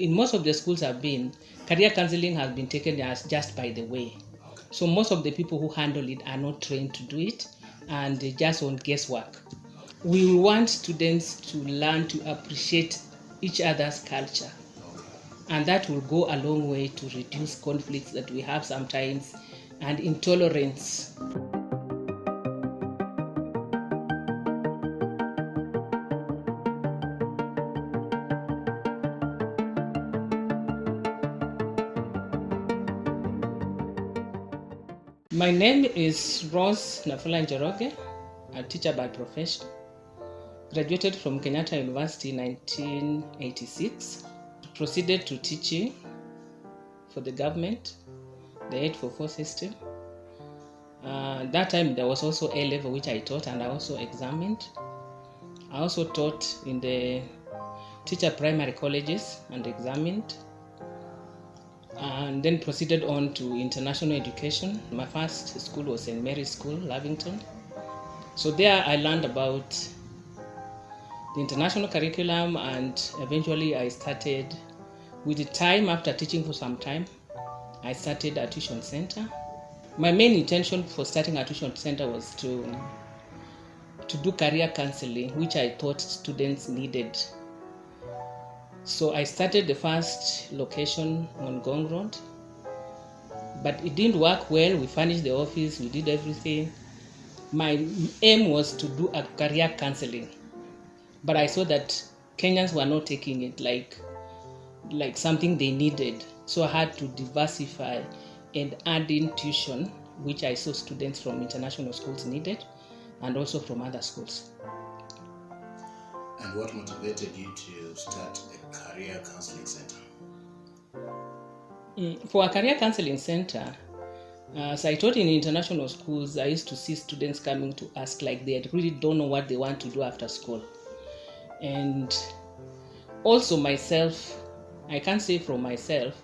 in most of the schools I've been, career counseling has been taken as just by the way. So most of the people who handle it are not trained to do it, and they just on guesswork. We want students to learn to appreciate each other's culture, and that will go a long way to reduce conflicts that we have sometimes and intolerance. My name is Rose Nafula Njoroge, a teacher by profession. Graduated from Kenyatta University in 1986. Proceeded to teaching for the government, the 844 system. That time there was also A level which I taught, and I also examined. I also taught in the teacher primary colleges and examined. And then proceeded on to international education. My first school was St. Mary's School, Lavington. So there I learned about the international curriculum, and eventually I started, with the time after teaching for some time, I started a tuition center. My main intention for starting a tuition center was to do career counseling, which I thought students needed. So I started the first location on Gong Road, but it didn't work well. We furnished the office, we did everything. My aim was to do a career counseling, but I saw that Kenyans were not taking it like something they needed. So I had to diversify and add in tuition, which I saw students from international schools needed, and also from other schools. And what motivated you to start a career counseling center? For a career counseling center, as I taught in international schools, I used to see students coming to ask like they really don't know what they want to do after school. And also myself, I can't say from myself,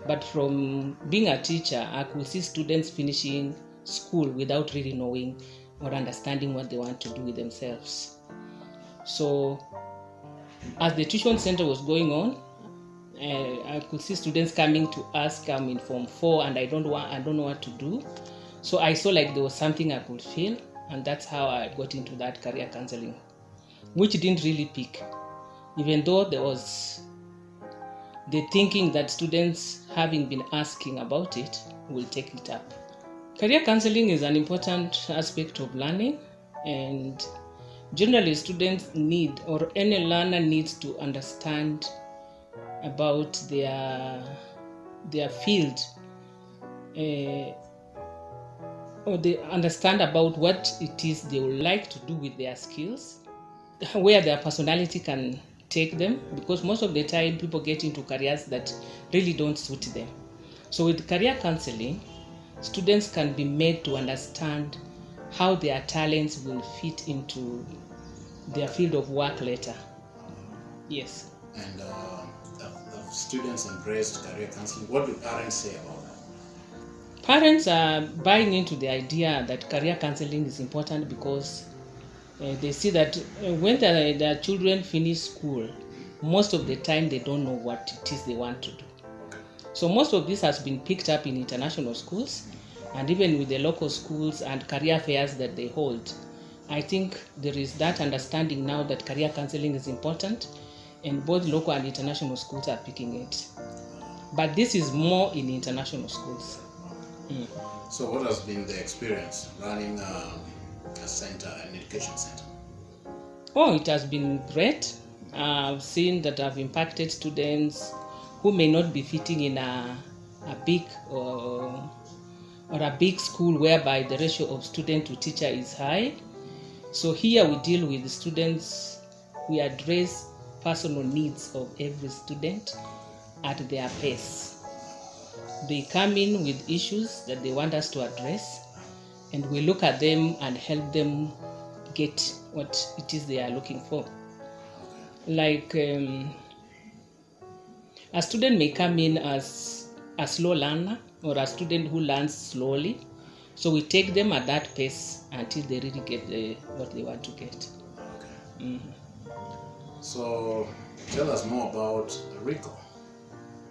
but from being a teacher, I could see students finishing school without really knowing or understanding what they want to do with themselves. So as the tuition center was going on, I could see students coming to ask, I'm in Form 4 and I don't know what to do. So I saw like there was something I could feel, and that's how I got into that career counseling, which didn't really pick, even though there was the thinking that students, having been asking about it, will take it up. Career counseling is an important aspect of learning, and generally students need, or any learner needs, to understand about their field, or they understand about what it is they would like to do with their skills, where their personality can take them, because most of the time people get into careers that really don't suit them. So with career counseling, students can be made to understand how their talents will fit into their field of work later. Yes. And the students embraced career counseling. What do parents say about that? Parents are buying into the idea that career counseling is important because they see that when their children finish school, most of the time they don't know what it is they want to do. So most of this has been picked up in international schools, and even with the local schools and career fairs that they hold. I think there is that understanding now that career counseling is important, and both local and international schools are picking it. But this is more in international schools. So what has been the experience running a center, an education center? Oh, it has been great. I've seen that I've impacted students who may not be fitting in a big or a big school whereby the ratio of student to teacher is high. So here we deal with the students, we address personal needs of every student at their pace. They come in with issues that they want us to address, and we look at them and help them get what it is they are looking for. Like a student may come in as a slow learner or a student who learns slowly. So we take them at that pace until they really get what they want to get. Okay. So tell us more about RICO.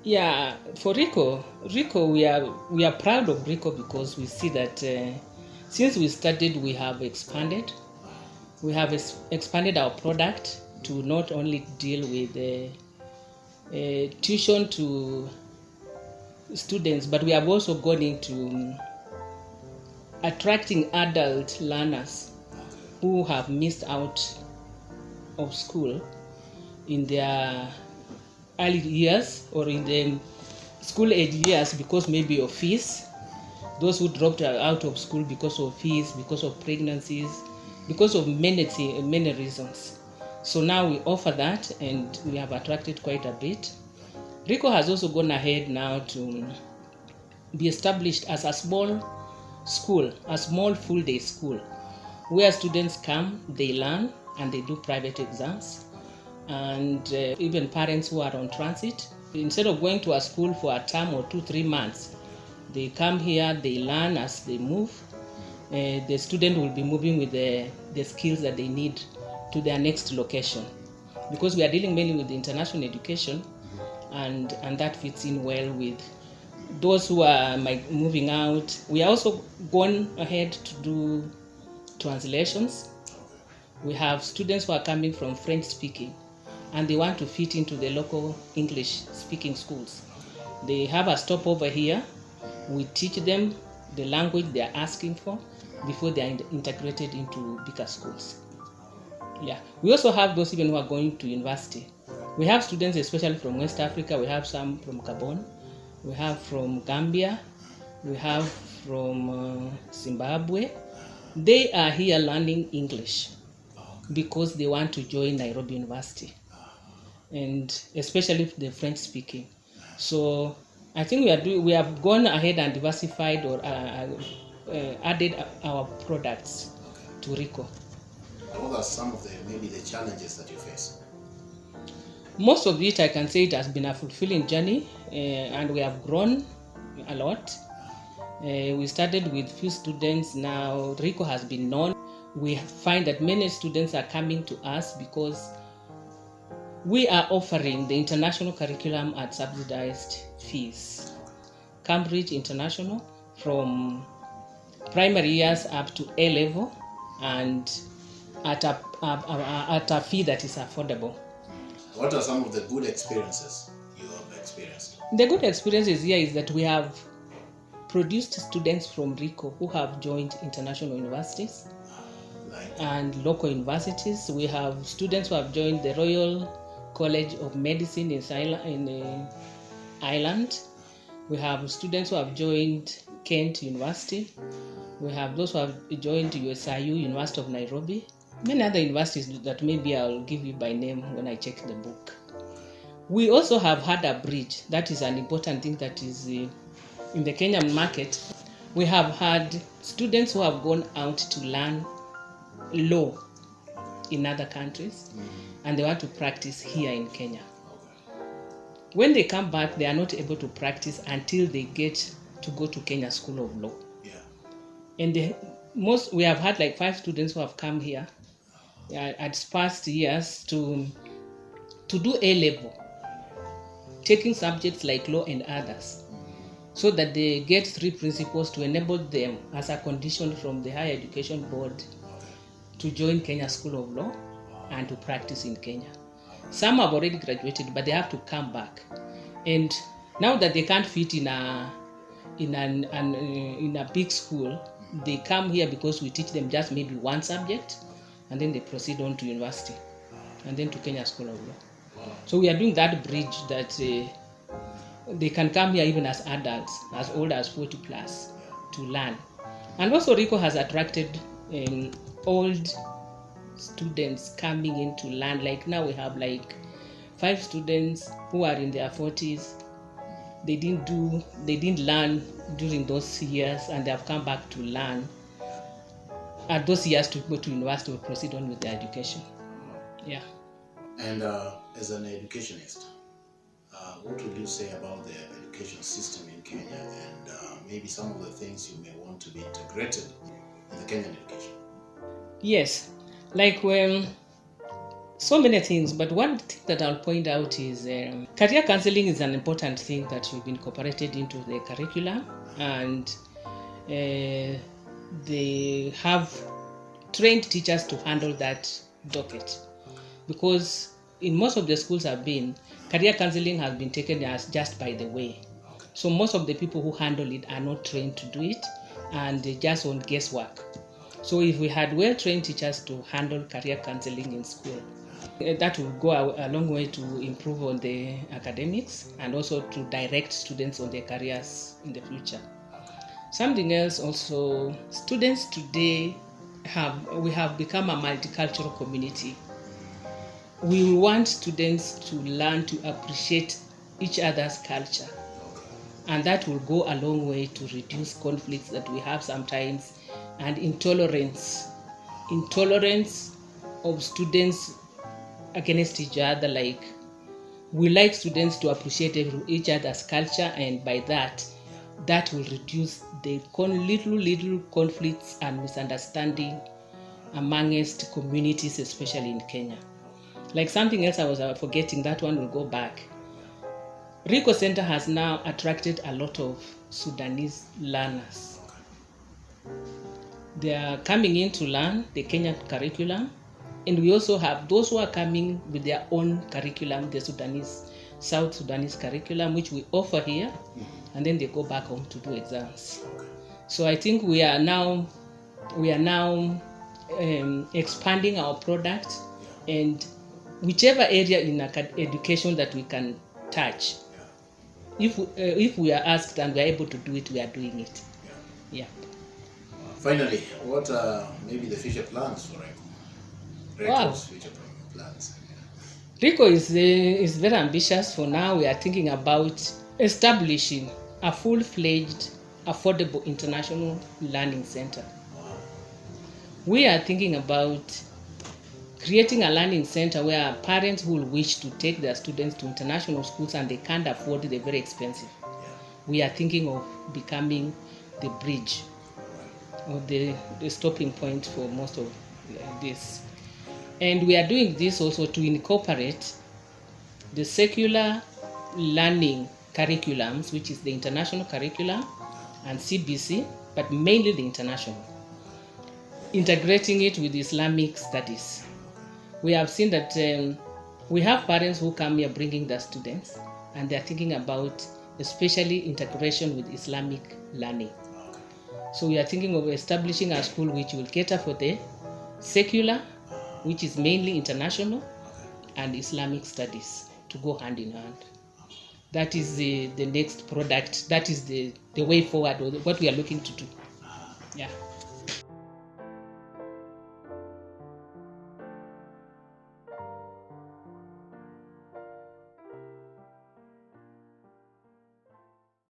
Yeah, for Rico, we are proud of Rico because we see that since we started, we have expanded. We have expanded our product to not only deal with tuition to students, but we have also gone into attracting adult learners who have missed out of school in their early years or in the school age years because maybe of fees. Those who dropped out of school because of fees, because of pregnancies, because of many reasons. So now we offer that, and we have attracted quite a bit. Rico has also gone ahead now to be established as a small school, a small full day school, where students come, they learn, and they do private exams. And even parents who are on transit, instead of going to a school for a term or 2-3 months, they come here, they learn as they move. The student will be moving with the skills that they need to their next location. Because we are dealing mainly with international education, and that fits in well with those who are moving out. We are also gone ahead to do translations. We have students who are coming from French speaking and they want to fit into the local English speaking schools. They have a stopover here. We teach them the language they are asking for before they are integrated into bigger schools. Yeah, we also have those even who are going to university. We have students especially from West Africa. We have some from Gabon. We have from Gambia. We have from Zimbabwe. They are here learning English because they want to join Nairobi University, and especially the French speaking. So I think we have gone ahead and diversified or added our products to Rico. What are some of maybe the challenges that you face? Most of it, I can say it has been a fulfilling journey, and we have grown a lot. We started with few students. Now Rico has been known. We find that many students are coming to us because we are offering the international curriculum at subsidized fees. Cambridge International from primary years up to A level, and at a fee that is affordable. What are some of the good experiences you have experienced? The good experiences here is that we have produced students from Rico who have joined international universities and local universities. We have students who have joined the Royal College of Medicine in Ireland. We have students who have joined Kent University. We have those who have joined USIU, University of Nairobi. Many other universities that maybe I'll give you by name when I check the book. We also have had a bridge. That is an important thing that is in the Kenyan market. We have had students who have gone out to learn law in other countries, and they want to practice here in Kenya. When they come back, they are not able to practice until they get to go to Kenya School of Law. And we have had like 5 students who have come here at past years to do A level, taking subjects like law and others, so that they get 3 principles to enable them as a condition from the Higher Education Board to join Kenya School of Law and to practice in Kenya. Some have already graduated, but they have to come back. And now that they can't fit in a big school, they come here because we teach them just maybe one subject, and then they proceed on to university, and then to Kenya School of Law. So we are doing that bridge that they can come here even as adults, as old as 40 plus, to learn. And also Rico has attracted old students coming in to learn. Like now we have like 5 students who are in their 40s. They didn't learn during those years, and they have come back to learn at those years to go to university or proceed on with their education. Yeah. And as an educationist, what would you say about the education system in Kenya, and maybe some of the things you may want to be integrated in the Kenyan education? Yes, like when So many things, but one thing that I'll point out is career counseling is an important thing that should be incorporated into the curriculum, and they have trained teachers to handle that docket, because in most of the schools I've been, career counseling has been taken as just by the way. So most of the people who handle it are not trained to do it, and they just on guesswork. So if we had well-trained teachers to handle career counseling in school, that will go a long way to improve on the academics and also to direct students on their careers in the future. Something else also, students today we have become a multicultural community. We want students to learn to appreciate each other's culture, and that will go a long way to reduce conflicts that we have sometimes, and intolerance of students against each other. Like, we like students to appreciate each other's culture, and by that will reduce the little conflicts and misunderstanding amongst communities, especially in Kenya. Like, something else I was forgetting, that one will go back. Rico Center has now attracted a lot of Sudanese learners. They are coming in to learn the Kenyan curriculum, and we also have those who are coming with their own curriculum, the South Sudanese curriculum, which we offer here, and then they go back home to do exams. So I think we are now expanding our product, and whichever area in education that we can touch, if we are asked and we are able to do it, we are doing it. Yeah. Finally, what are maybe the future plans for Rico? Rico's future plans. Rico is very ambitious. For now, we are thinking about establishing a full-fledged, affordable international learning center. Wow. We are thinking about creating a learning center where parents who will wish to take their students to international schools and they can't afford it, they're very expensive. Yeah. We are thinking of becoming the bridge, or the stopping point for most of this. And we are doing this also to incorporate the secular learning curriculums, which is the international curriculum and CBC, but mainly the international, integrating it with Islamic studies. We have seen that we have parents who come here bringing their students, and they are thinking about especially integration with Islamic learning. So we are thinking of establishing a school which will cater for the secular, which is mainly international, and Islamic studies to go hand in hand. That is the next product. That is the way forward, or what we are looking to do. Yeah.